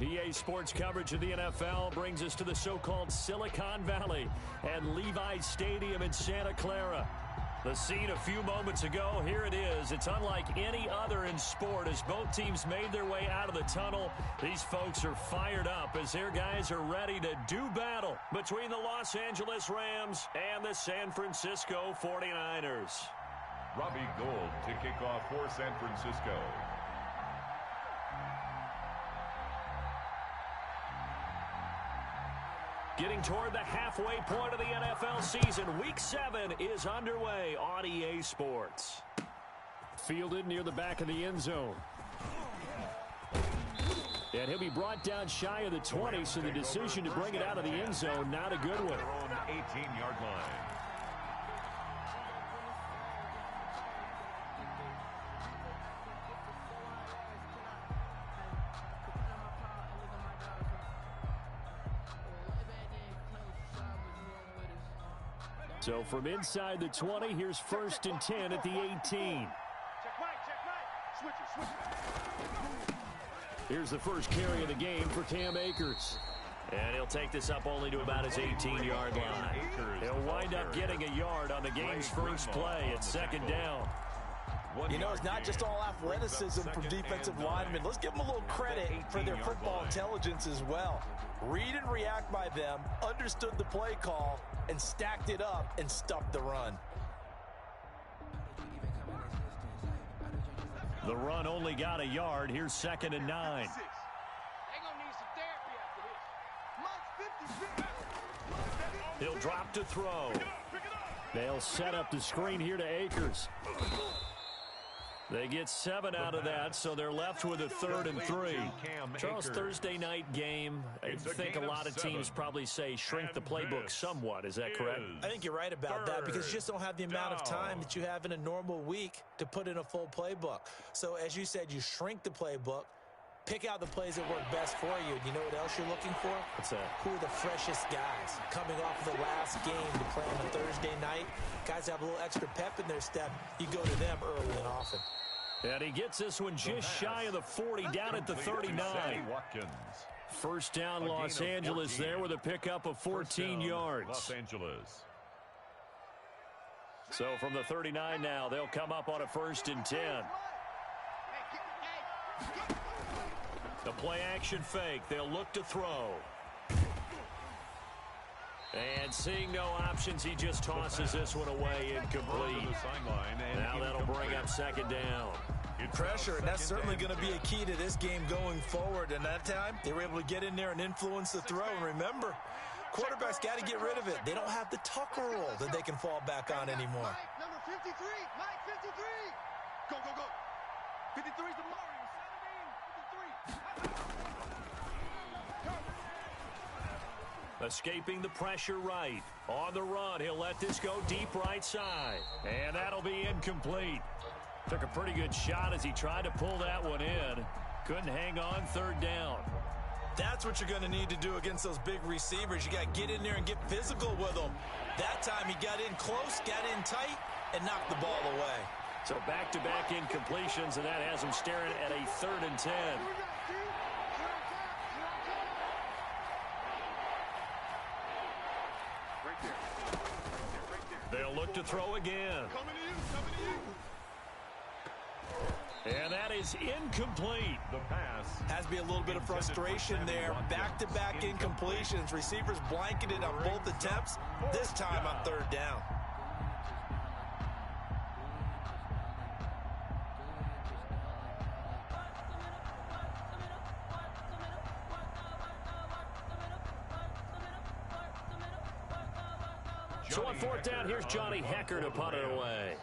EA Sports coverage of the NFL brings us to the so-called Silicon Valley and Levi's Stadium in Santa Clara. The scene a few moments ago, here it is. It's unlike any other in sport as both teams made their way out of the tunnel. These folks are fired up as their guys are ready to do battle between the Los Angeles Rams and the San Francisco 49ers. Robbie Gould to kick off for San Francisco. Getting toward the halfway point of the NFL season, Week 7 is underway on EA Sports. Fielded near the back of the end zone. And he'll be brought down shy of the 20, so the decision to bring it out of the end zone, not a good one. Their own 18-yard line. So from inside the 20, here's 1st and 10 at the 18. Check right. Switch it. Here's the first carry of the game for Cam Akers. And he'll take this up only to about his 18-yard line. He'll wind up getting a yard on the game's first play at 2nd down. You know, it's not just all athleticism from defensive linemen. Let's give them a little credit for their football intelligence as well. Read and react by them, understood the play call, and stacked it up and stuffed the run. The run only got a yard. Here's 2nd and 9. He'll drop to throw. They'll set up the screen here to Akers. They get 7 out of that, so they're left with a 3rd and 3. Charles, Thursday night game, I think a lot of teams probably say shrink the playbook somewhat. Is that correct? I think you're right about that because you just don't have the amount of time that you have in a normal week to put in a full playbook. So as you said, you shrink the playbook, pick out the plays that work best for you. You know what else you're looking for? What's that? Who are the freshest guys coming off of the last game to play on a Thursday night? Guys have a little extra pep in their step. You go to them early and often. And he gets this one just shy of the 40, down at the 39. First down, Los Angeles there with a pickup of 14 yards. Los Angeles. So from the 39 now, they'll come up on a 1st and 10. The play action fake. They'll look to throw. And seeing no options, he just tosses this one away incomplete. Now that'll bring up 2nd down. Pressure, and that's certainly going to be a key to this game going forward. And that time, they were able to get in there and influence the throw. And remember, quarterbacks got to get rid of it. They don't have the Tucker rule that they can fall back on anymore. Mike, number 53. Mike, 53. Go, go, go. 53 is the Mario. 17, 53. Escaping the pressure right. On the run, he'll let this go deep right side. And that'll be incomplete. Took a pretty good shot as he tried to pull that one in. Couldn't hang on 3rd down. That's what you're going to need to do against those big receivers. You got to get in there and get physical with them. That time he got in close, got in tight, and knocked the ball away. So back-to-back incompletions, and that has him staring at a 3rd and 10. They'll look to throw again. And that is incomplete. The pass has to be a little bit of frustration there. Back-to-back incompletions. Receivers blanketed on both attempts. This time on 3rd down. So on 4th down, here's Johnny Hekker to punt it away.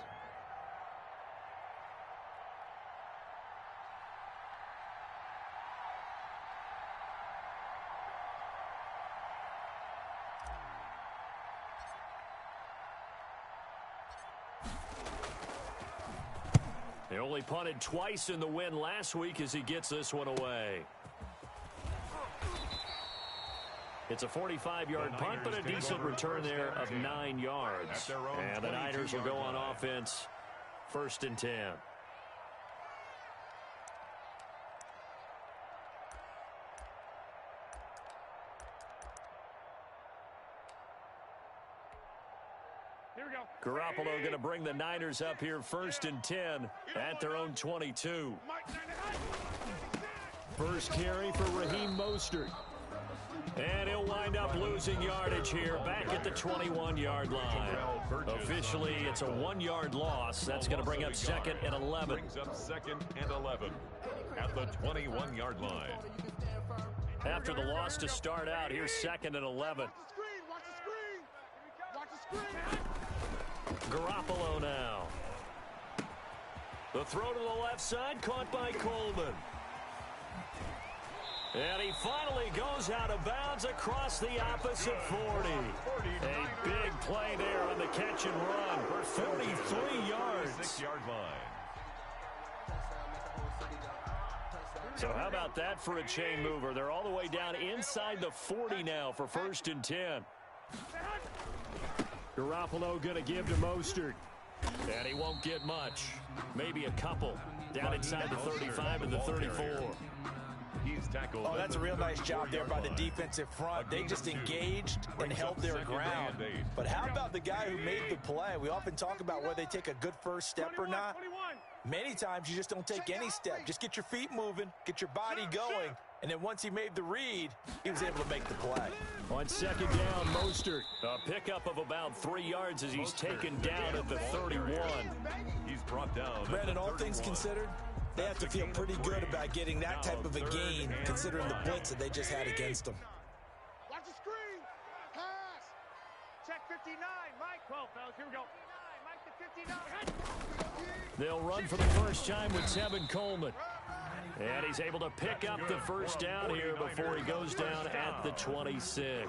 They only punted twice in the win last week as he gets this one away. It's a 45-yard punt, but a decent return there of 9 yards. And the Niners will go on offense, 1st and 10. Garoppolo going to bring the Niners up here 1st and 10 at their own 22. First carry for Raheem Mostert. And he'll wind up losing yardage here back at the 21-yard line. Officially, it's a 1-yard loss. That's going to bring up 2nd and 11. Brings up 2nd and 11 at the 21-yard line. After the loss to start out, here's 2nd and 11. Watch the screen. Garoppolo now. The throw to the left side, caught by Coleman. And he finally goes out of bounds across the opposite 40. A big play there on the catch and run. 43 yards. 6-yard line. So how about that for a chain mover? They're all the way down inside the 40 now for 1st and 10. Garoppolo going to give to Mostert. And he won't get much. Maybe a couple. Down inside the 35 and the 34. He's tackled. Oh, that's a real nice job there by the defensive front. They just engaged and held their ground. But how about the guy who made the play? We often talk about whether they take a good first step or not. Many times you just don't take any step. Just get your feet moving, get your body going, and then once he made the read, he was able to make the play. On 2nd down, Mostert. A pickup of about 3 yards as he's taken down at the 31. He's brought down. Brandon, all things considered, they have to feel pretty good about getting that type of a gain, considering the blitz that they just had against them. Watch the screen. Pass. Check 59. Mike. 12, fellas. Here we go. Mike to 59. They'll run for the first time with Tevin Coleman. And he's able to pick up the first down here before he goes down at the 26.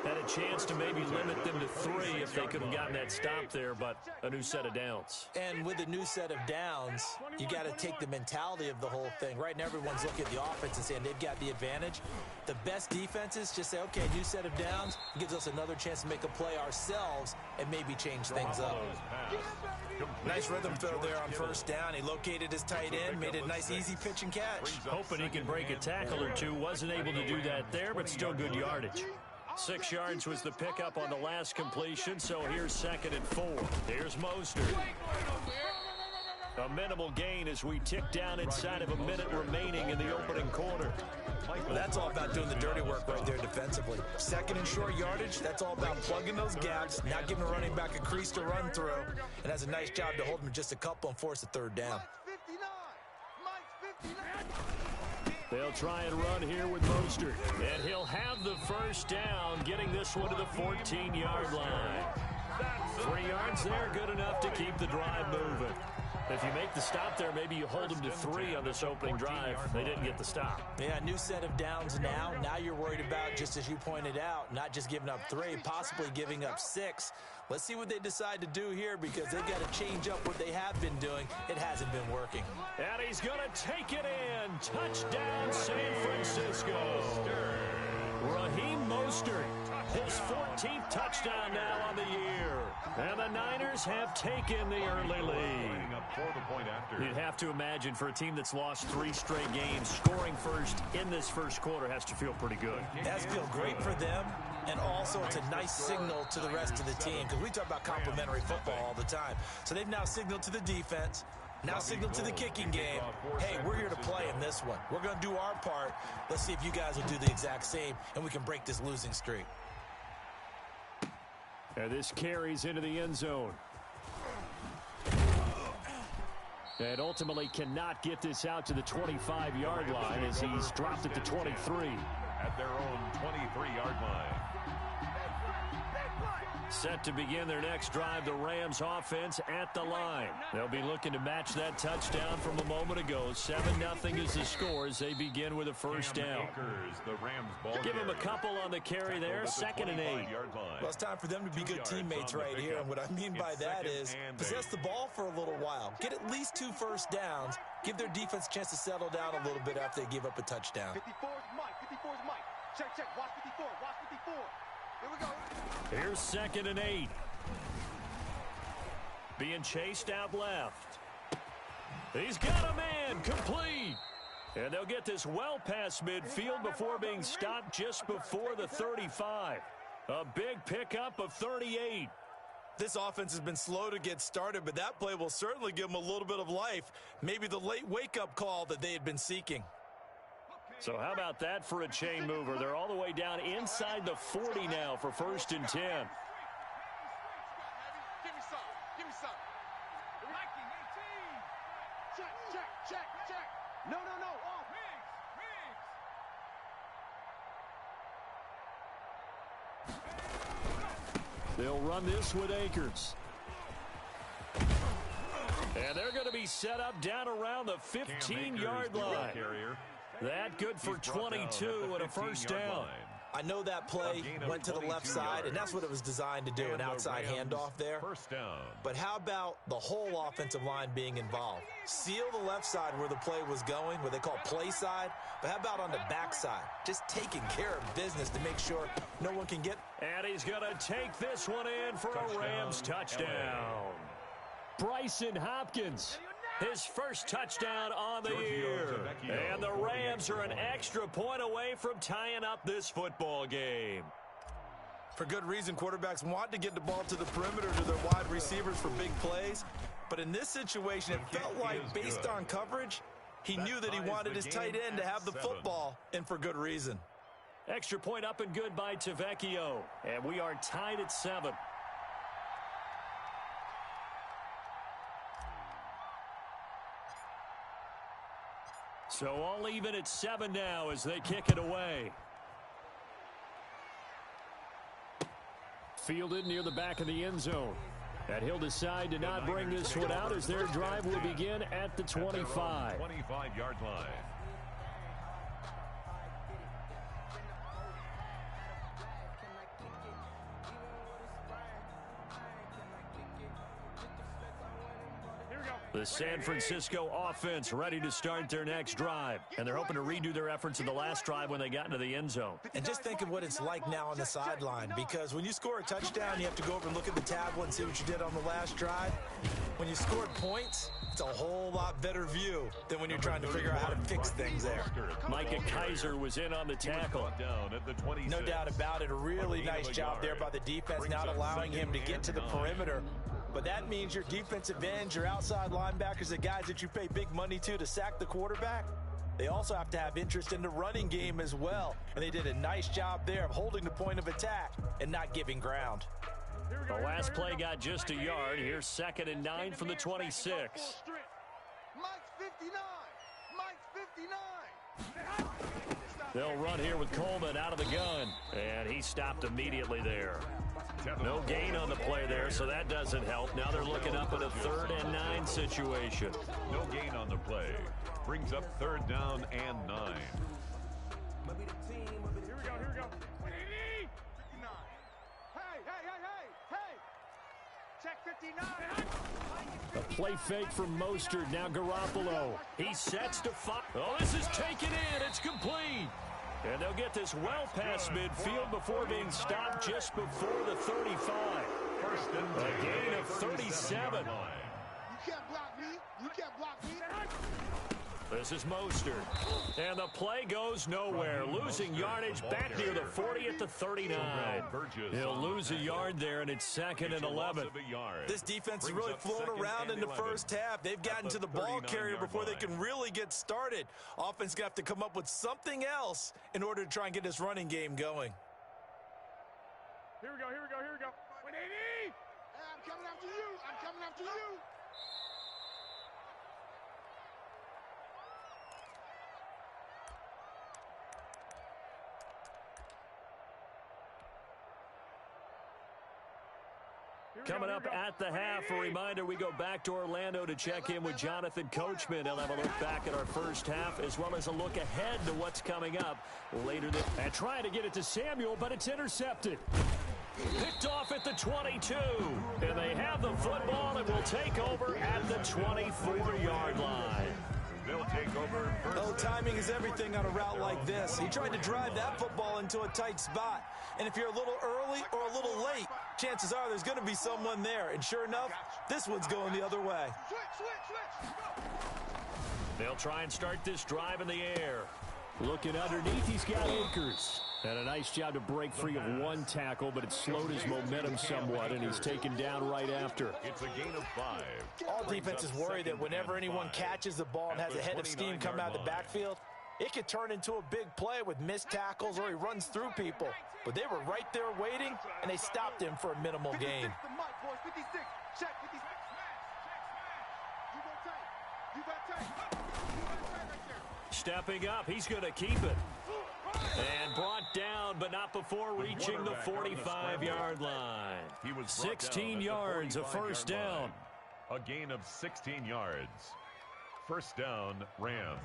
Had a chance to maybe limit them to 3 if they could have gotten that stop there, but a new set of downs. And with a new set of downs, you got to take the mentality of the whole thing. Right now, everyone's looking at the offense and saying they've got the advantage. The best defenses just say, okay, new set of downs gives us another chance to make a play ourselves and maybe change things up. Nice rhythm throw there on first down. He located his tight end, made it a nice, easy pitch and catch. Hoping he can break a tackle or two. Wasn't able to do that there, but still good yardage. 6 yards was the pickup on the last completion, so here's 2nd and 4. Here's Mostert. A minimal gain as we tick down inside of a minute remaining in the opening quarter. Well, that's all about doing the dirty work right there defensively. 2nd and short yardage, that's all about plugging those gaps, not giving a running back a crease to run through, and has a nice job to hold him just a couple and force a 3rd down. Mike's 59. They'll try and run here with Mostert. And he'll have the first down, getting this one to the 14-yard line. 3 yards there, good enough to keep the drive moving. If you make the stop there, maybe you hold them to 3 on this opening drive. They didn't get the stop. Yeah, new set of downs now. Now you're worried about, just as you pointed out, not just giving up 3, possibly giving up 6. Let's see what they decide to do here because they've got to change up what they have been doing. It hasn't been working. And he's going to take it in. Touchdown, San Francisco. Raheem Mostert, his 14th touchdown now on the year. And the Niners have taken the early lead. You'd have to imagine for a team that's lost 3 straight games, scoring first in this first quarter has to feel pretty good. It has to feel great for them, and also it's a nice signal to the rest of the team because we talk about complementary football all the time. So they've now signaled to the defense, now signaled to the kicking game, hey, we're here to play in this one. We're going to do our part. Let's see if you guys will do the exact same, and we can break this losing streak. And this carries into the end zone. And ultimately cannot get this out to the 25-yard line as he's dropped at the 23. At their own 23-yard line. Set to begin their next drive, the Rams offense at the line. They'll be looking to match that touchdown from a moment ago. 7-0 is the score as they begin with a first down. Give him a couple on the carry there, 2nd and 8. Well, it's time for them to be good teammates right here. And what I mean by that is possess the ball for a little while. Get at least 2 first downs. Give their defense a chance to settle down a little bit after they give up a touchdown. 54 is Mike. 54 is Mike. Check. Watch 54. Watch 54. Here we go. Here's 2nd and 8. Being chased out left. He's got a man, complete. And they'll get this well past midfield before being stopped just before the 35. A big pickup of 38. This offense has been slow to get started, but that play will certainly give them a little bit of life. Maybe the late wake-up call that they had been seeking. So how about that for a chain mover? They're all the way down inside the 40 now for 1st and 10. Give me some. Give me some. Check. No. Off. They'll run this with Akers. And they're going to be set up down around the 15-yard line. That good for 22 and a 1st down. I know that play went to the left side, and that's what it was designed to do, an outside handoff there. 1st down. But how about the whole offensive line being involved? Seal the left side where the play was going, what they call play side. But how about on the back side? Just taking care of business to make sure no one can get. And he's going to take this one in for a Rams touchdown. Bryson Hopkins, his first touchdown on the year. And the Rams are an extra point away from tying up this football game. For good reason, quarterbacks want to get the ball to the perimeter to their wide receivers for big plays. But in this situation, it felt like, based on coverage, he knew that he wanted his tight end to have the football, and for good reason. Extra point up and good by Tavecchio. And we are tied at 7. So all even at 7 now as they kick it away. Fielded near the back of the end zone. And he'll decide to not bring this one out as their drive will begin at the 25. 25-yard line. The San Francisco offense ready to start their next drive. And they're hoping to redo their efforts in the last drive when they got into the end zone. And just think of what it's like now on the sideline, because when you score a touchdown, you have to go over and look at the tablet and see what you did on the last drive. When you scored points, it's a whole lot better view than when you're trying to figure out how to fix things there. Micah Kiser was in on the tackle. No doubt about it. A really nice job there by the defense, not allowing him to get to the perimeter. But that means your defensive ends, your outside linebackers, the guys that you pay big money to sack the quarterback, they also have to have interest in the running game as well. And they did a nice job there of holding the point of attack and not giving ground. The last play got just a yard. Here's 2nd and 9 from the 26. Mike's 59. They'll run here with Coleman out of the gun. And he stopped immediately there. No gain on the play there, so that doesn't help. Now they're looking up at a 3rd and 9 situation. No gain on the play. Brings up 3rd down and 9. Here we go. 59. Hey. Check 59. A play fake from Mostert. Now Garoppolo. He sets to fire. Oh, this is taken in. It's complete. And they'll get this well past midfield before being stopped just before the 35. A gain of 37. You can't block me. This is Mostert. And the play goes nowhere. Losing yardage back near the 40 at the 39. He'll lose a yard there, and it's 2nd and 11. This defense has really flown around in the first half. They've gotten to the ball carrier before they can really get started. Offense going to have to come up with something else in order to try and get this running game going. Here we go. 180. Hey, I'm coming after you. Coming up at the half, a reminder, we go back to Orlando to check in with Jonathan Coachman. He'll have a look back at our first half, as well as a look ahead to what's coming up later. And trying to get it to Samuel, but it's intercepted. Picked off at the 22. And they have the football and will take over at the 24-yard line. They'll take over. Oh, timing is everything on a route like this. He tried to drive that football into a tight spot. And if you're a little early or a little late, chances are there's going to be someone there. And sure enough, this one's going the other way. Switch. They'll try and start this drive in the air. Looking underneath, he's got Akers. And a nice job to break free of one tackle, but it slowed his momentum somewhat, and he's taken down right after. It's a gain of 5. All defenses worry that whenever anyone catches the ball and has a head of steam coming out of the backfield, it could turn into a big play with missed tackles or he runs through people. But they were right there waiting, and they stopped him for a minimal gain. Stepping up, he's going to keep it. And brought down, but not before reaching the 45-yard line. He was 16 yards, a first down. A gain of 16 yards. First down, Rams.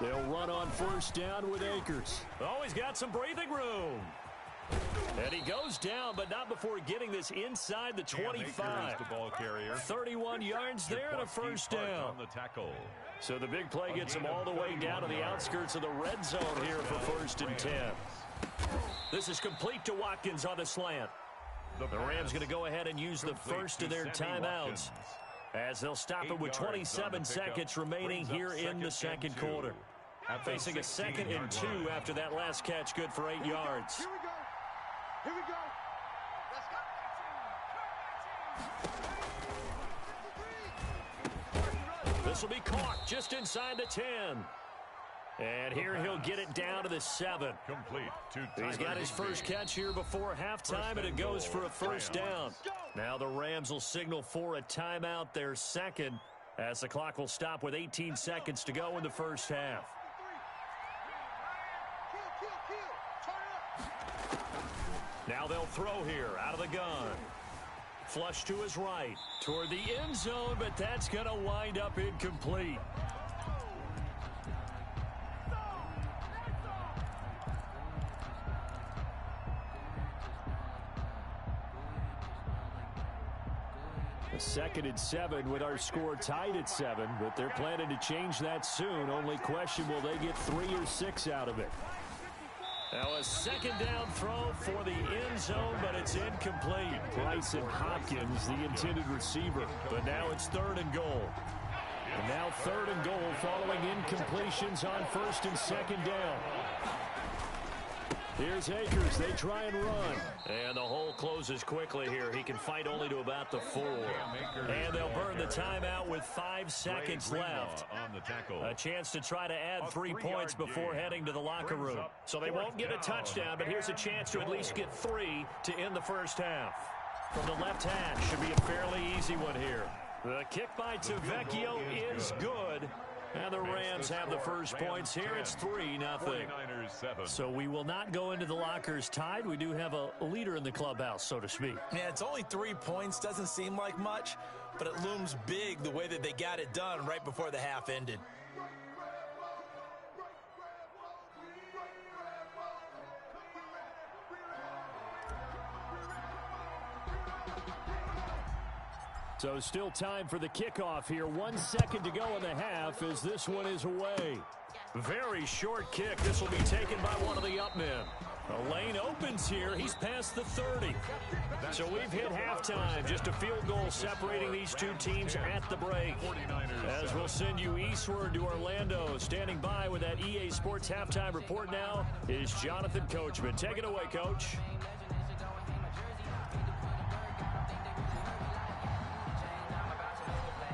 They'll run on first down with Akers. Oh, he's got some breathing room. And he goes down, but not before getting this inside the 25. The ball carrier. 31 yards there and a first down. On the tackle. So the big play gets him all the way down to the outskirts of the red zone here for first and 10. This is complete to Watkins on the slant. The Rams going to go ahead and use the first of their timeouts, as they'll stop it with 27 seconds remaining here in the second quarter. Facing a 2nd and 2 after that last catch, good for 8 yards. Here we go. Here we go. Let's go. This will be caught just inside the 10. And here he'll get it down to the 7. Complete. He's got his first catch here before halftime, and it goes for a first down. Now the Rams will signal for a timeout, their second, as the clock will stop with 18 seconds to go in the first half. Now they'll throw here out of the gun. Flush to his right toward the end zone, but that's going to wind up incomplete. A 2nd and 7 with our score tied at 7, but they're planning to change that soon. Only question, will they get 3 or 6 out of it? Now a second down throw for the end zone, but it's incomplete. Bryson Hopkins, the intended receiver, but now it's 3rd and goal. And now 3rd and goal following incompletions on 1st and 2nd down. Here's Akers. They try and run. And the hole closes quickly here. He can fight only to about the 4. And they'll burn the timeout with 5 seconds left. A chance to try to add 3 points before heading to the locker room. So they won't get a touchdown, but here's a chance to at least get 3 to end the first half. From the left hash, should be a fairly easy one here. The kick by Tavecchio is good. And the Rams have the first points here. It's 3-0. So we will not go into the lockers tied. We do have a leader in the clubhouse, so to speak. Yeah, it's only 3 points. Doesn't seem like much, but it looms big the way that they got it done right before the half ended. So still time for the kickoff here. 1 second to go in the half as this one is away. Very short kick. This will be taken by one of the up men. The lane opens here. He's past the 30. So we've hit halftime. Just a field goal separating these two teams at the break. As we'll send you eastward to Orlando. Standing by with that EA Sports halftime report now is Jonathan Coachman. Take it away, Coach.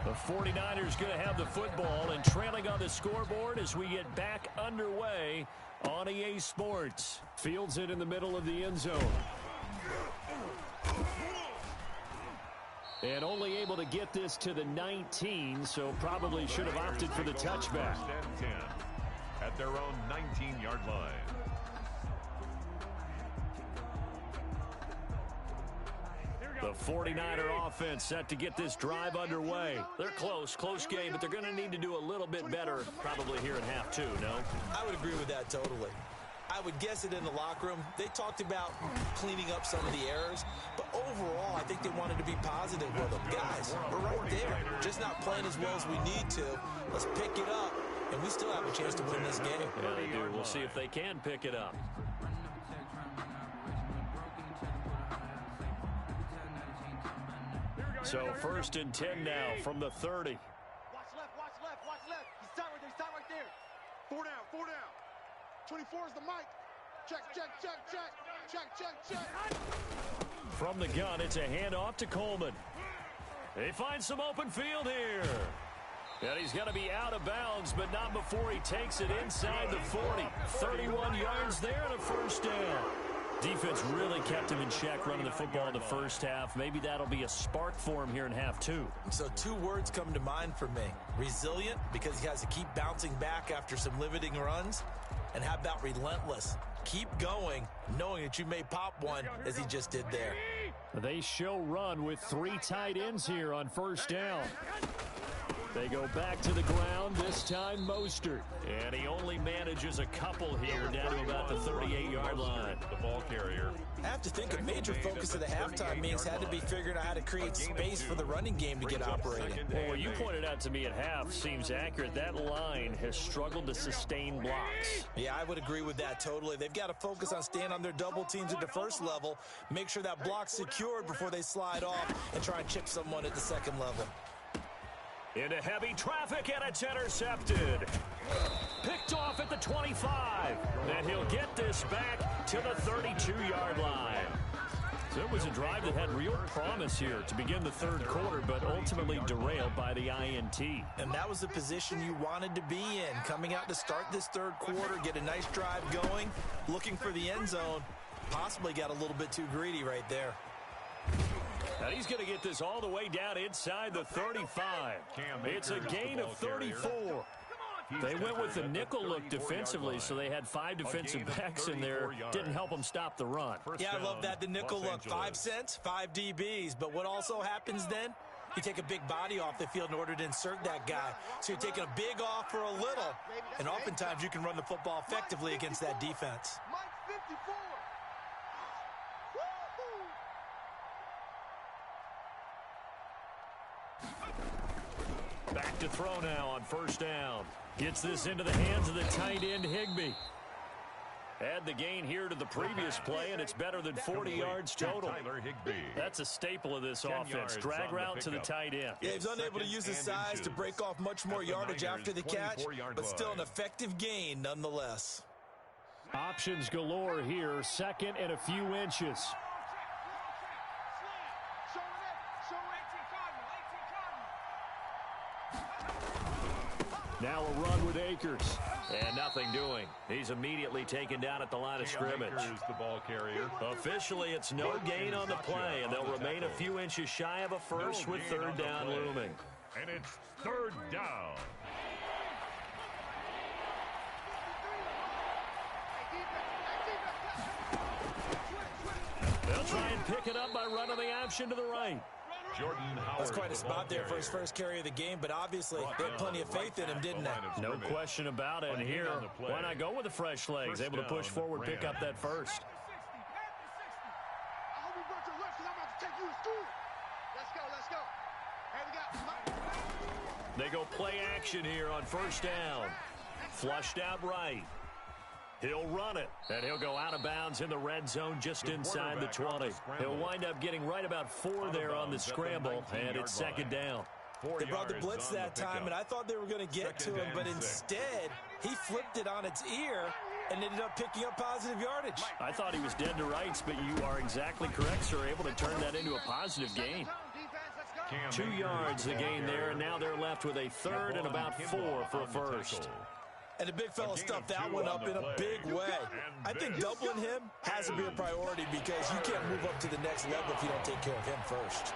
The 49ers going to have the football and trailing on the scoreboard as we get back underway on EA Sports. Fields it in the middle of the end zone. And only able to get this to the 19, so probably should have opted for the touchback. First and 10 at their own 19-yard line. The 49er offense set to get this drive underway. They're close game, but they're going to need to do a little bit better probably here in half 2, no? I would agree with that totally. I would guess it in the locker room. They talked about cleaning up some of the errors, but overall, I think they wanted to be positive with them. Guys, we're right there. Just not playing as well as we need to. Let's pick it up, and we still have a chance to win this game. Yeah, they do. We'll see if they can pick it up. So first and 10 now from the 30. Watch left, watch left, watch left. He's tied right there, he's tied right there. 4 down. From the gun, it's a handoff to Coleman. They find some open field here. And he's going to be out of bounds, but not before he takes it inside the 40. 31 yards there and a first down. Defense really kept him in check running the football in the first half. Maybe that'll be a spark for him here in half two. So 2 words come to mind for me. Resilient, because he has to keep bouncing back after some limiting runs. And how about relentless? Keep going, knowing that you may pop one, as he just did there. They show run with 3 tight ends here on first down. They go back to the ground, this time Mostert. And he only manages a couple here down to about the 38-yard line. The ball carrier. I have to think a major focus of the halftime meetings had to be figuring out how to create space for the running game to get operating. Well, what you pointed out to me at half seems accurate. That line has struggled to sustain blocks. Yeah, I would agree with that totally. They've got to focus on staying on their double teams at the first level, make sure that block's secured before they slide off, and try and chip someone at the second level. Into heavy traffic, and it's intercepted. Picked off at the 25. And he'll get this back to the 32-yard line. So it was a drive that had real promise here to begin the third quarter, but ultimately derailed by the INT. And that was the position you wanted to be in. Coming out to start this third quarter, get a nice drive going, looking for the end zone. Possibly got a little bit too greedy right there. And he's going to get this all the way down inside the 35. It's a gain of 34. They went with the nickel look defensively, so they had 5 defensive backs in there. Didn't help them stop the run. Yeah, I love that. The nickel look, 5 cents, 5 DBs. But what also happens then? You take a big body off the field in order to insert that guy. So you're taking a big off for a little. And oftentimes you can run the football effectively against that defense. Back to throw now on first down. Gets this into the hands of the tight end, Higbee. Add the gain here to the previous play, and it's better than 40 yards total. That's a staple of this offense. Drag route to the tight end. Yeah, he's unable to use his size to break off much more yardage after the catch, but still an effective gain nonetheless. Options galore here, second and a few inches. Now a run with Akers. And nothing doing. He's immediately taken down at the line of scrimmage. The ball carrier. Officially, it's no gain on the play, and they'll remain a few inches shy of a first with third down looming. And it's third down. They'll try and pick it up by running the option to the right. Jordan Howard. That's quite a spot there for his first carry of the game, but obviously they had plenty of faith in him, didn't they? No question about it. And here, why not go with the fresh legs? Able to push forward, pick up that first. They go play action here on first down. Flushed out right. He'll run it, and he'll go out of bounds in the red zone just inside the 20. He'll wind up getting right about 4 there on the scramble, and it's second down. They brought the blitz that time, and I thought they were going to get to him, but instead, he flipped it on its ear and ended up picking up positive yardage. I thought he was dead to rights, but you are exactly correct, sir. Able to turn that into a positive gain. 2 yards the gain there, and now they're left with a third and about 4 for a first. And the big fella stuffed that one up in a big way. I think doubling him has to be a priority because you can't move up to the next level if you don't take care of him first.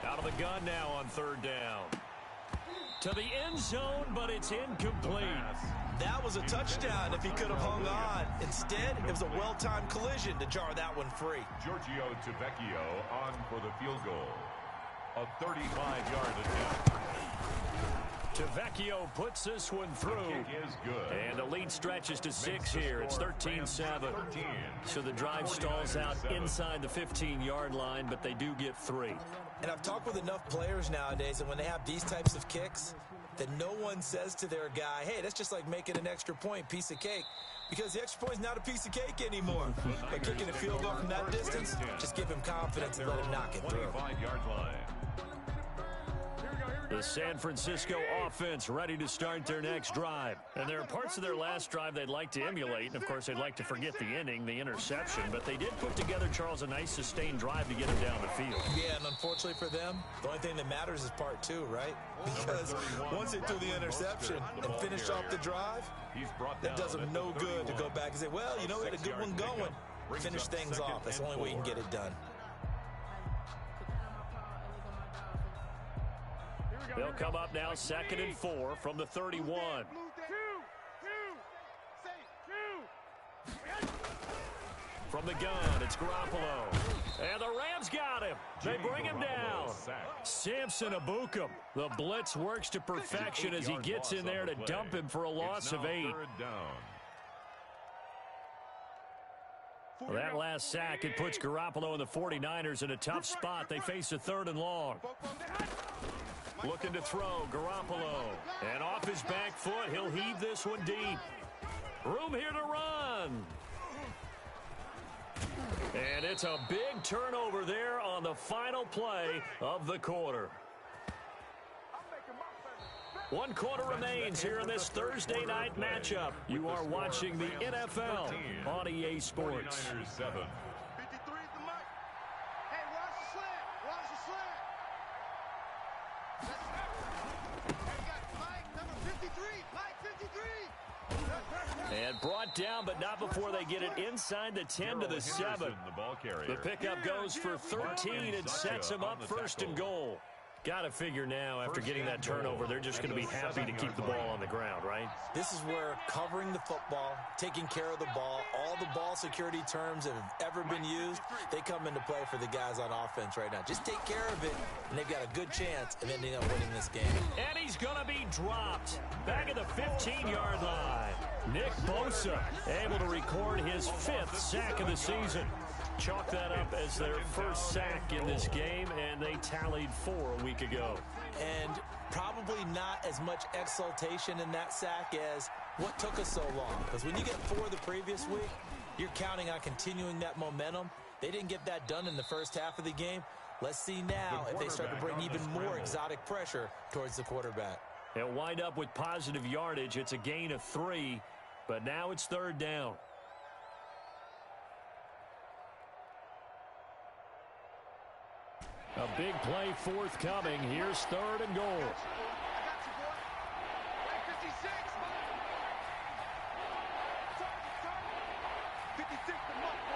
Out of the gun now on third down. To the end zone, but it's incomplete. That was a touchdown if he could have hung on. Instead, it was a well-timed collision to jar that one free. Giorgio Tavecchio on for the field goal. A 35-yard attempt. Tavecchio puts this one through. The kick is good. And the lead stretches to 6 here. It's 13-7. So the drive stalls out inside the 15-yard line, but they do get 3. And I've talked with enough players nowadays that when they have these types of kicks, that no one says to their guy, hey, that's just like making an extra point, piece of cake. Because the extra point is not a piece of cake anymore. But kicking a field goal from that distance, just give him confidence and let him knock it through. 25-yard line. The San Francisco offense ready to start their next drive. And there are parts of their last drive they'd like to emulate. And, of course, they'd like to forget the inning, the interception. But they did put together, Charles, a nice sustained drive to get him down the field. Yeah, and unfortunately for them, the only thing that matters is part two, right? Because once they threw the interception and finished off the drive, that does them no good to go back and say, well, you know, we had a good one going. Finish things off. That's the only way you can get it done. They'll come up now 2nd and 4 from the 31. From the gun, it's Garoppolo. And the Rams got him. They bring him down. Samson Ebukam. The blitz works to perfection as he gets in there to dump him for a loss of 8. Well, that last sack, it puts Garoppolo and the 49ers in a tough spot. They face a 3rd and long. Looking to throw, Garoppolo. And off his back foot, he'll heave this one deep. Room here to run. And it's a big turnover there on the final play of the quarter. 1 quarter remains here in this Thursday night matchup. You are watching the NFL on EA Sports. 53 is the mark. Hey, watch the slant. Watch the slant. Hey, we got Mike, number 53. Mike 53. And brought down, but not before they get it inside the 10 to the 7. The pickup goes for 13 and sets him up 1st and goal. Got to figure now, after getting that turnover, they're just going to be happy to keep the ball on the ground, right? This is where covering the football, taking care of the ball, all the ball security terms that have ever been used, they come into play for the guys on offense right now. Just take care of it, and they've got a good chance of ending up winning this game. And he's going to be dropped back at the 15-yard line. Nick Bosa able to record his 5th sack of the season. Chalk that up as their first sack in this game, and they tallied 4 a week ago. And probably not as much exultation in that sack as what took us so long. Because when you get 4 the previous week, you're counting on continuing that momentum. They didn't get that done in the first half of the game. Let's see now if they start to bring even more exotic pressure towards the quarterback. They'll wind up with positive yardage. It's a gain of 3, but now it's 3rd down. A big play forthcoming. Here's 3rd and goal. I got you, boy. Hey, 56. 56, the mark, boy.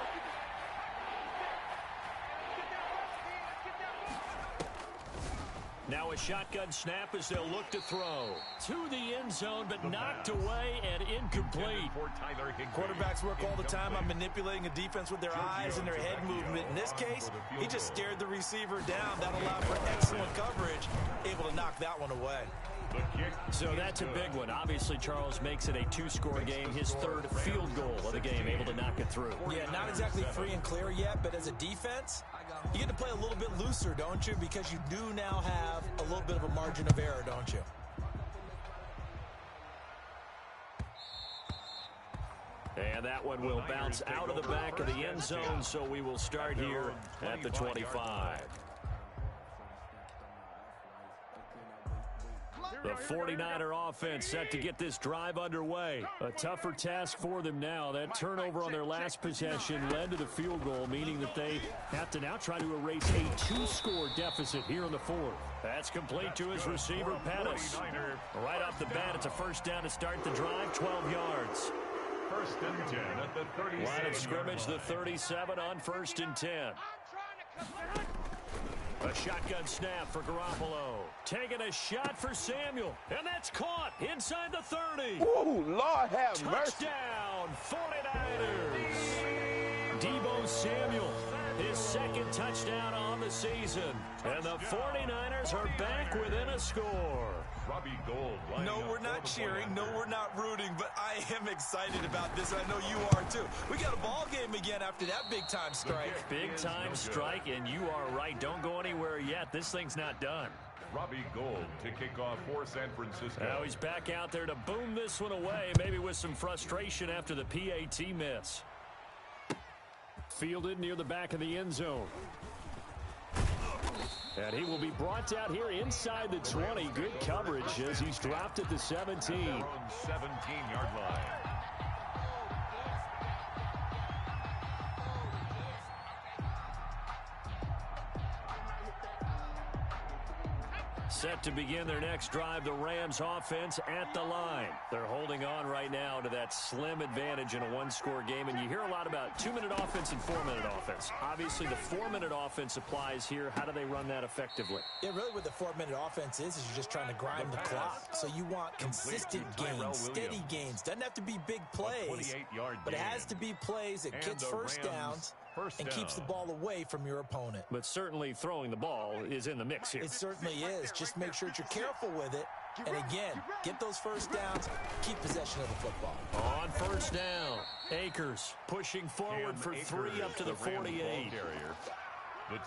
Now a shotgun snap as they'll look to throw. To the end zone, but knocked away and incomplete. Quarterbacks work all the time on manipulating a defense with their eyes and their head movement. In this case, he just stared the receiver down. That allowed for excellent coverage, able to knock that one away. So that's a big one. Obviously, Charles makes it a 2-score game. His 3rd field goal of the game, able to knock it through. Yeah, not exactly free and clear yet, but as a defense, you get to play a little bit looser, don't you? Because you do now have a little bit of a margin of error, don't you? And that one will bounce out of the back of the end zone, so we will start here at the 25. The 49er offense set to get this drive underway. A tougher task for them now. That turnover on their last possession led to the field goal, meaning that they have to now try to erase a 2-score deficit here in the 4th. That's complete to his receiver, Pettis. Right off the bat, it's a 1st down to start the drive, 12 yards. 1st and 10 at the 37. Line of scrimmage, the 37 on 1st and 10. A shotgun snap for Garoppolo. Taking a shot for Samuel. And that's caught inside the 30. Ooh, Lord have mercy. Touchdown, 49ers. Deebo Samuel, his 2nd touchdown on the season. And the 49ers are back within a score. Robbie Gould. No, we're not cheering. No, we're not rooting. But I am excited about this. I know you are, too. We got a ball game again after that big-time strike. Big-time strike, and you are right. Don't go anywhere yet. This thing's not done. Robbie Gould to kick off for San Francisco. Now he's back out there to boom this one away, maybe with some frustration after the PAT miss. Fielded near the back of the end zone. And he will be brought down here inside the 20. Good coverage as he's dropped at the 17. 17-yard line. Set to begin their next drive, the Rams offense at the line. They're holding on right now to that slim advantage in a one-score game, and you hear a lot about 2-minute offense and 4-minute offense. Obviously, the 4-minute offense applies here. How do they run that effectively? Yeah, really what the 4-minute offense is you're just trying to grind the clock. So you want consistent gains, steady gains. Doesn't have to be big plays, but it has to be plays that gets first downs and keeps the ball away from your opponent. But certainly throwing the ball is in the mix here. It certainly is. Just make sure that you're careful with it. And again, get those first downs, keep possession of the football. On first down, Akers pushing forward for 3 up to the 48.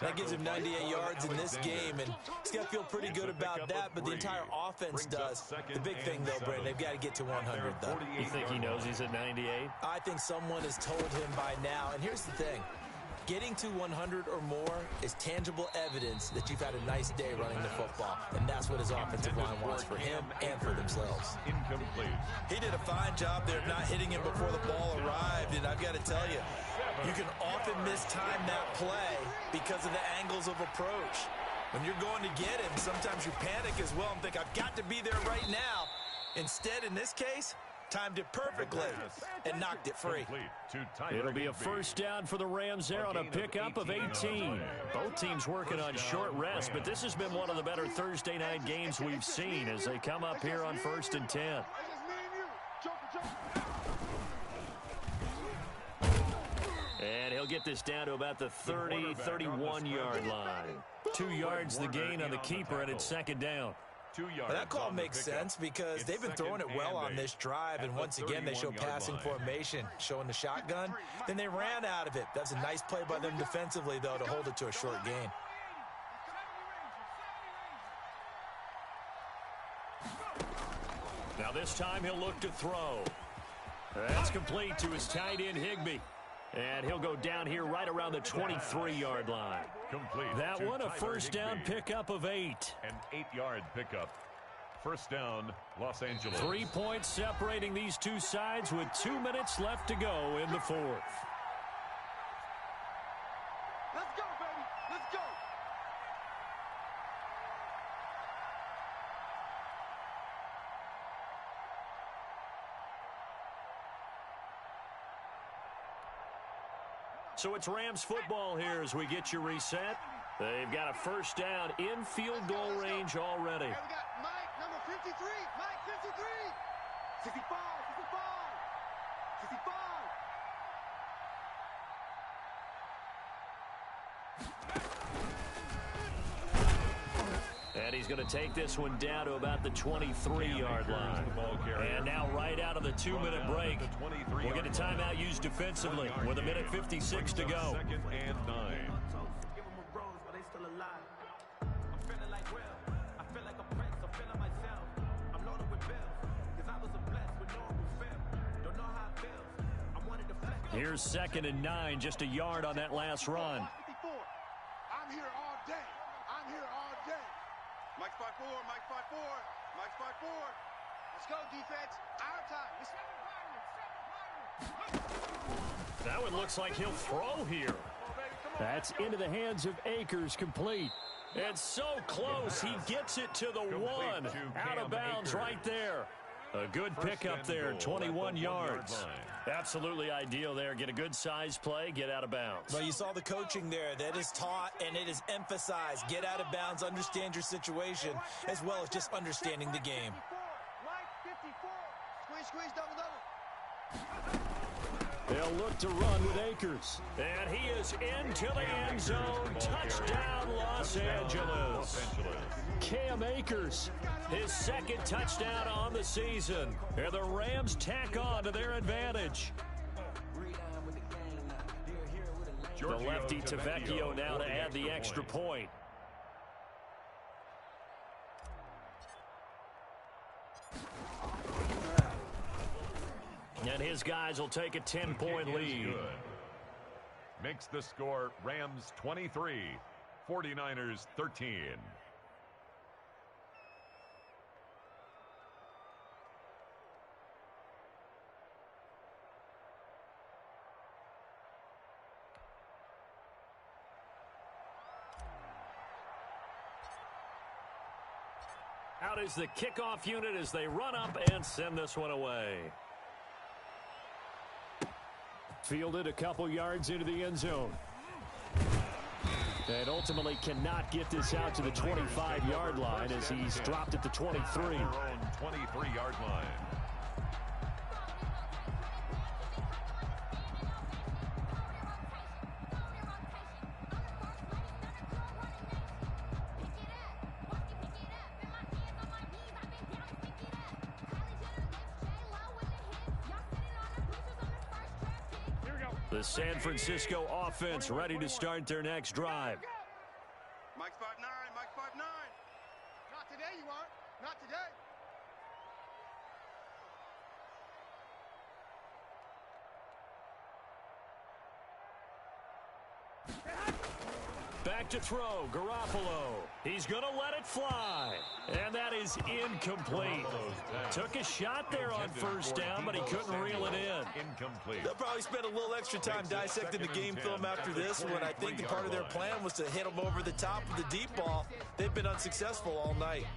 That gives him 98 yards in this game, and he's got to feel pretty good about that, but the entire offense does. The big thing, though, Brandon, they've got to get to 100, though. You think he knows he's at 98? I think someone has told him by now, and here's the thing. Getting to 100 or more is tangible evidence that you've had a nice day running the football, and that's what his offensive line wants for him and for themselves. Incomplete. He did a fine job there of not hitting him before the ball arrived, and I've got to tell you, you can often mistime that play because of the angles of approach. When you're going to get him, sometimes you panic as well and think, I've got to be there right now. Instead, in this case, timed it perfectly and knocked it free. It'll be a first down for the Rams there on a pickup of 18. Both teams working on short rest, but this has been one of the better Thursday night games we've seen as they come up here on 1st and 10. And he'll get this down to about the 30, 31-yard line. 2 yards the gain on the keeper, and it's second down. Well, that call makes sense because they've been throwing it well on this drive, and once again they show passing formation, showing the shotgun. Then they ran out of it. That's a nice play by them defensively, though, to hold it to a short gain. Now this time he'll look to throw. That's complete to his tight end, Higbee. And he'll go down here right around the 23-yard line. Complete. That one a first down pickup of 8. An 8-yard pickup. First down, Los Angeles. 3 points separating these two sides with 2 minutes left to go in the 4th. Let's go, baby. Let's go. So it's Rams football here as we get you reset. They've got a first down in field goal range already. Hey, we got Mike, number 53. Mike, 53. 65, 65, 65. And he's going to take this one down to about the 23-yard line. And now right out of the 2-minute break, we'll get a timeout used defensively with 1:56 to go. 2nd and 9. Here's 2nd and 9, just a yard on that last run. 54. I'm here all day. I'm here all day. Mike's 5-4, Mike's 5-4, Mike's 5-4. Let's go, defense. Our time. That one looks like he'll throw here. That's into the hands of Akers, complete. And so close, he gets it to the 1. Out of bounds right there. A good pickup there, 21 yards. Absolutely ideal there. Get a good size play, get out of bounds. Well, you saw the coaching there. That is taught and it is emphasized. Get out of bounds, understand your situation, as well as just understanding the game. Mike, 54. Squeeze, squeeze, double, double. They'll look to run with Akers. And he is into the end zone. Touchdown, Los Angeles. Cam Akers, his 2nd touchdown on the season. And the Rams tack on to their advantage. The lefty Tavecchio now to add the extra point. And his guys will take a 10-point lead. Makes the score Rams 23, 49ers 13. Out is the kickoff unit as they run up and send this one away. Fielded a couple yards into the end zone. And ultimately cannot get this out to the 25-yard line as he's dropped at the 23. 23-yard line. The San Francisco offense ready to start their next drive. Mike's 5'9", Mike's 5'9". Not today, you aren't. Not today. Back to throw, Garoppolo. He's going to let it fly. And that is incomplete. Took a shot there on first down, but he couldn't reel it in. Incomplete. They'll probably spend a little extra time dissecting the game film after this one. I think the part of their plan was to hit them over the top of the deep ball. They've been unsuccessful all night.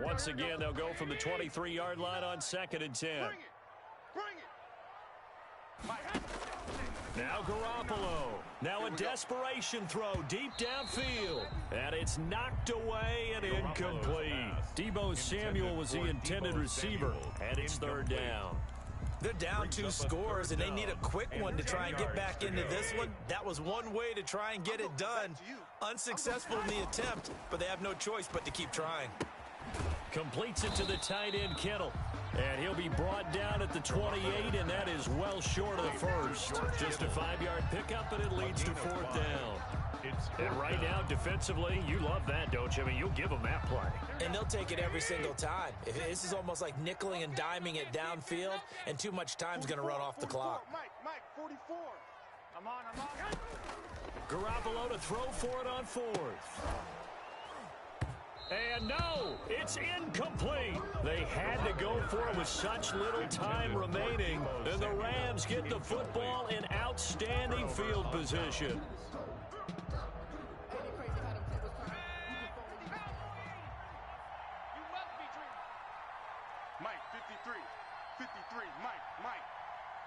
Once again, they'll go from the 23-yard line on 2nd and 10. Bring it. Now Garoppolo. Now a desperation throw deep downfield. And it's knocked away and incomplete. Deebo Samuel was the intended receiver. And it's 3rd down. They're down 2 scores, and they need a quick one to try and get back into this one. That was one way to try and get it done. Unsuccessful in the attempt, but they have no choice but to keep trying. Completes it to the tight end, Kittle. And he'll be brought down at the 28, and that is well short of the first. Just a 5-yard pickup, and it leads to 4th down. And right now, defensively, you love that, don't you? I mean, you'll give them that play. And they'll take it every single time. This is almost like nickeling and diming it downfield, and too much time's going to run off the clock. Mike, 44. I'm on. Garoppolo to throw for it on 4th. And no, it's incomplete. They had to go for it with such little time remaining. And the Rams get the football in outstanding field position. Mike, 53. 53, Mike.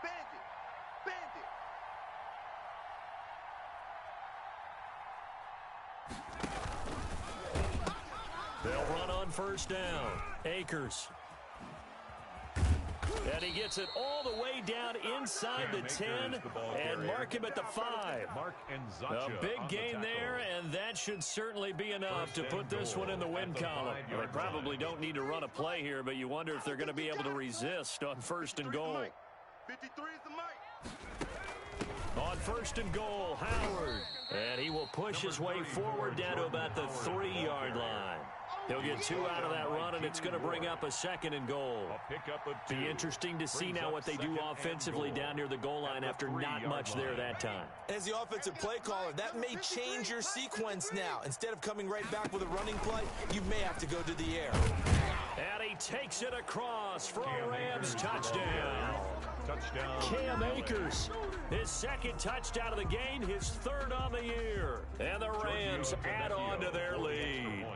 Bandit. They'll run on 1st down. Akers. And he gets it all the way down inside the 10 and mark him at the 5. A big gain there, and that should certainly be enough to put this one in the win column. They probably don't need to run a play here, but you wonder if they're going to be able to resist on 1st and goal. 53 is the Mike. On 1st and goal, Howard. And he will push his way forward down to about the 3-yard line. He'll get 2 out of that run, and it's going to bring up a 2nd and goal. Be interesting to see now what they do offensively down near the goal line after not much there that time. As the offensive play caller, that may change your sequence now. Instead of coming right back with a running play, you may have to go to the air. And he takes it across for a Rams touchdown. Cam Akers, his 2nd touchdown of the game, his 3rd on the year. And the Rams add on to their lead.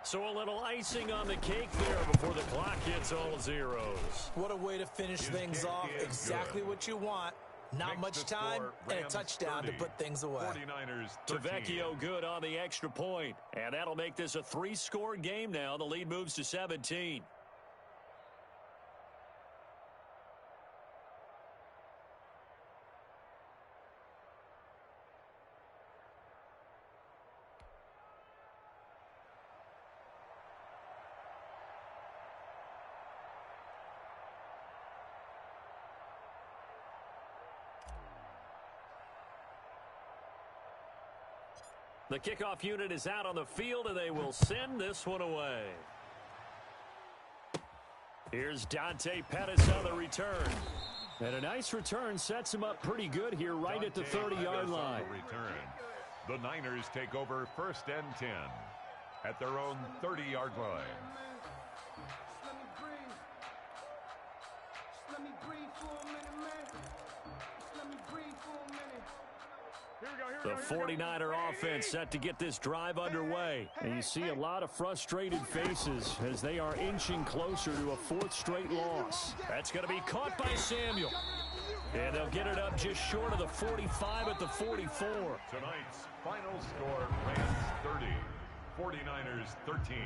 So a little icing on the cake there before the clock hits all zeros. What a way to finish things off. Exactly what you want. Not much time and a touchdown to put things away. Tavecchio good on the extra point. And that'll make this a 3-score game now. The lead moves to 17. The kickoff unit is out on the field, and they will send this one away. Here's Dante Pettis on the return. And a nice return sets him up pretty good here right at the 30-yard line. Return. The Niners take over 1st and 10 at their own 30-yard line. The 49er offense set to get this drive underway. And you see a lot of frustrated faces as they are inching closer to a 4th straight loss. That's going to be caught by Samuel. And they'll get it up just short of the 45 at the 44. Tonight's final score, Rams 30, 49ers 13.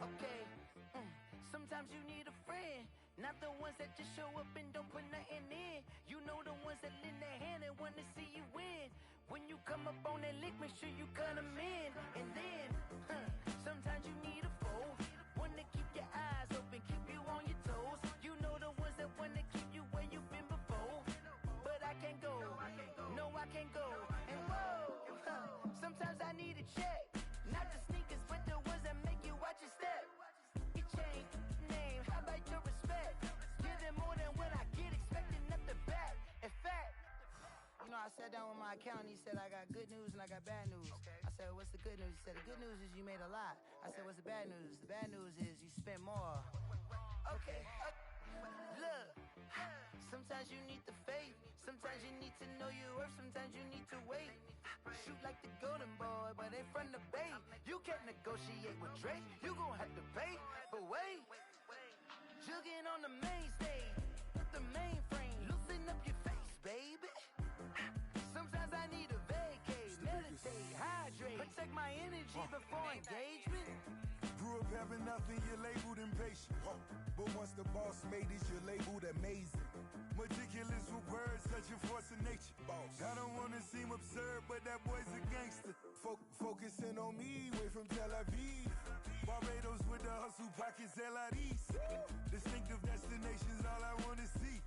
Okay. Sometimes you need a friend, not the ones that just show up and don't put nothing in. You know the ones that lend their hand and want to see you win. When you come up on that lick, make sure you cut them in. And then, sometimes you need a foe, one to keep your eyes open, keep you on your toes. You know the ones that want to keep you where you've been before. But I can't go, no I can't go. And whoa, sometimes I need a check, not the sneakers, but the ones that make you watch your step. Your chain, name, how about your respect? Give them more than what I get, expecting nothing back. In fact, you know, I sat down with my accountant, he said I got good news and I got bad news. I said, what's the good news? He said, the good news is you made a lot. I said, what's the bad news? The bad news is you spent more. Okay, look, sometimes you need the faith, sometimes you need to know your worth, sometimes you need to wait. Shoot like the golden boy, but they from the Bay. You can't negotiate with Drake, you gon' have to pay. But wait, jugging on the main stage, with the mainframe, loosen up your face, baby. Sometimes I need a vacate, meditate, hydrate, protect my energy before engagement. Grew up having nothing, you're labeled impatient. But once the boss made it, you're labeled amazing. Meticulous with words, such a force of nature. I don't wanna seem absurd, but that boy's a gangster. Focusing on me, way from Tel Aviv. Barbados with the hustle pockets, LIDs. Distinctive destinations, all I wanna see.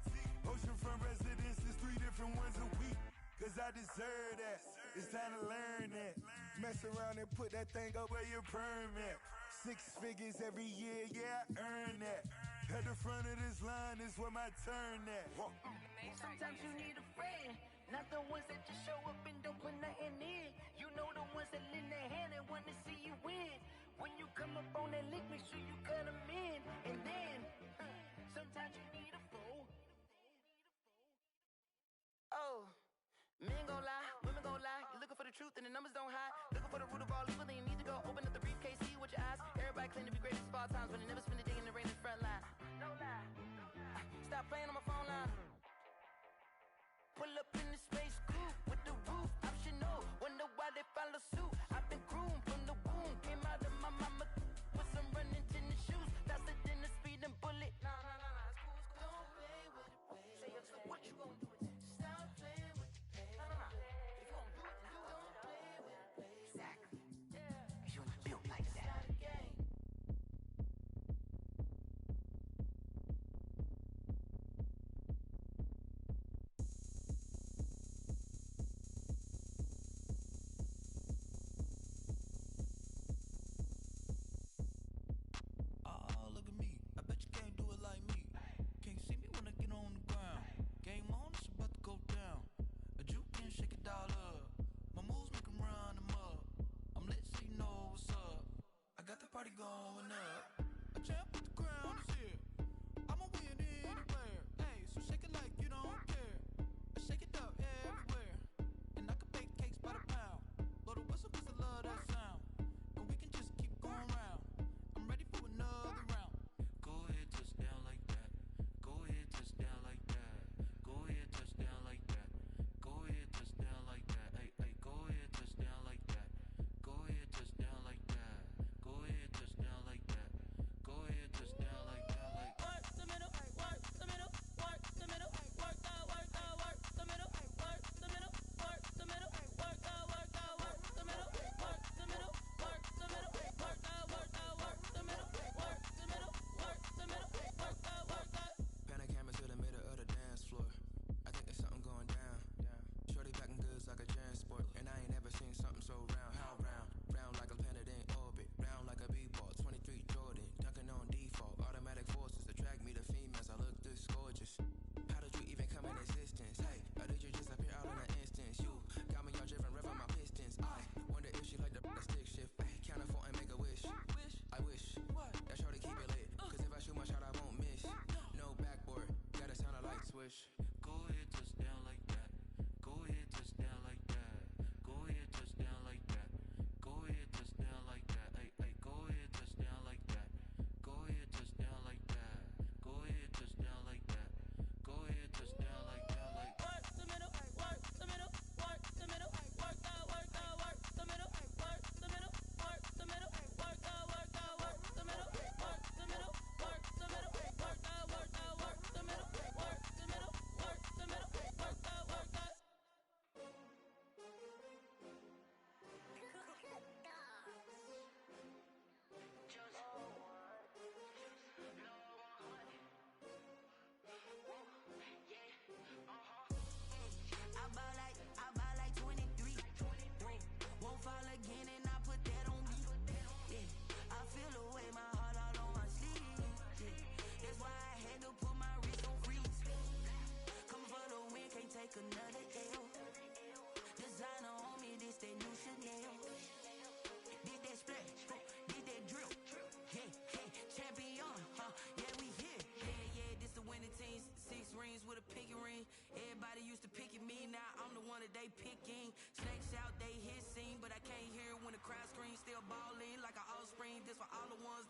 Oceanfront residences, 3 different ones a week. Cause I deserve that, it's time to learn that. Mess around and put that thing up where your permit. 6 figures every year, yeah, I earn that. At the front of this line is where my turn at. Sometimes you need a friend, not the ones that just show up and don't put nothing in. You know the ones that lend their hand and want to see you win. When you come up on that lick, make sure you cut them in. And then, sometimes you need a foe. Oh, men gon' lie, women gon' lie. You're looking for the truth and the numbers don't hide. Looking for the root of all evil, then you need to go open up the briefcase, see with your eyes. Everybody claim to be greatest of all times, but they never spend a day in the rain in the front line. No lie. Stop playing on my phone line. Pull up in the space coupe with the roof optional. Wonder why they follow suit. I've been groomed from the womb. Came out of my mama with some running tennis shoes. Faster than a speeding bullet. Nah, it's cool. Don't play with it, baby. Say so what you gon' do with it? Stop playing with it, baby. Nah. If you gon' do it, then do it. Don't play with it, baby. Exactly. Yeah. Cause you're built like that.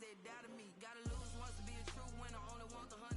that doubted me. Gotta lose once to be a true winner. Only want the 100.